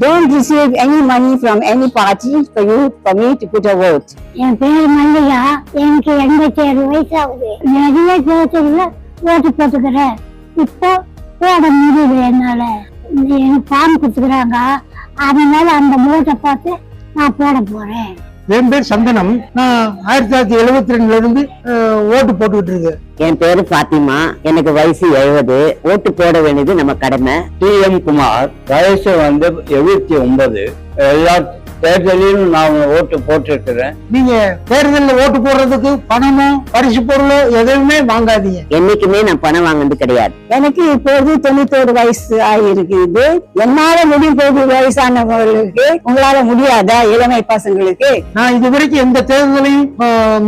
don't receive any money from any party for me to put a vote. என் பேர் மல்லிகா. எனக்கு 87 வயசு ஆகுது. நிறைய தேர்தலில் ஓட்டு போட்டுக்கிறேன். இப்போ போட முடியல என்னால. எனக்கு ஃபார்ம் கொடுத்துக்கிறாங்க. அதனால அந்த ஓட்டை பார்த்து நான் போட போறேன். என் பேர் சந்தனம். நான் 1972 இருந்து ஓட்டு போட்டுக்கிட்டு இருக்கேன். என் பேரு பாத்திமா. எனக்கு வயசு 70. ஓட்டு போட வேண்டியது நம்ம கடமை. TM குமார். வயசு 79. எல்லா தேர்தலிலும் நான் ஓட்டு போட்டிருக்கிறேன். நீங்க தேர்தலில் ஓட்டு போடுறதுக்கு பணமோ பரிசு பொருளோ எதுவுமே வாங்காதீங்க. என்னைக்குமே நான் பணம் வாங்கினது கிடையாது. எனக்கு இப்போது 91 வயசு ஆகிருக்குது. என்னால முடியும் போது வயசானவர்களுக்கு உங்களால முடியாதா? இளமை பசங்களுக்கு நான் இது வரைக்கும் எந்த தேர்தலையும்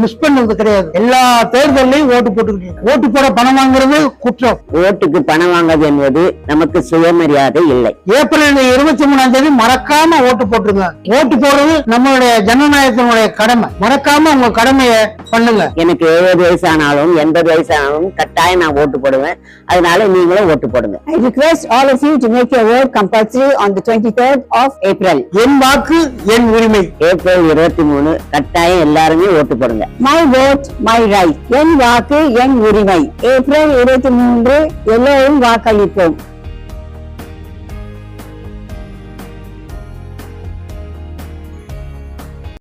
மிஸ் பண்ணது கிடையாது. எல்லா தேர்தலையும் ஓட்டு போட்டுக்கிட்டேன். ஓட்டு போட பணம் வாங்குறது குற்றம். ஓட்டுக்கு பணம் வாங்குறது என்பது நமக்கு சுயமரியாதை இல்லை. ஏப்ரல் 23ஆம் தேதி மறக்காம ஓட்டு போட்டுருங்க. ஓட்டு போடுறது நம்மளுடைய ஜனநாயகத்தினுடைய கடமை. மறக்காம உங்க கடமையை பண்ணுங்க. எனக்கு 70 வயசானாலும் 80 வயசானாலும் கட்டாயம் நான் ஓட்டு போடுவேன். அதனால நீங்களும் ஓட்டு போடுங்க. I request all of you to make your vote compulsory on the 23rd of April. என் வாக்கு என் உரிமை. ஏப்ரல் 23 கட்டாயம் எல்லாருமே ஓட்டு போடுங்க. My vote, my right. என் வாக்கு என் உரிமை. ஏப்ரல் 23 எல்லோரும் வாக்களிப்போம்.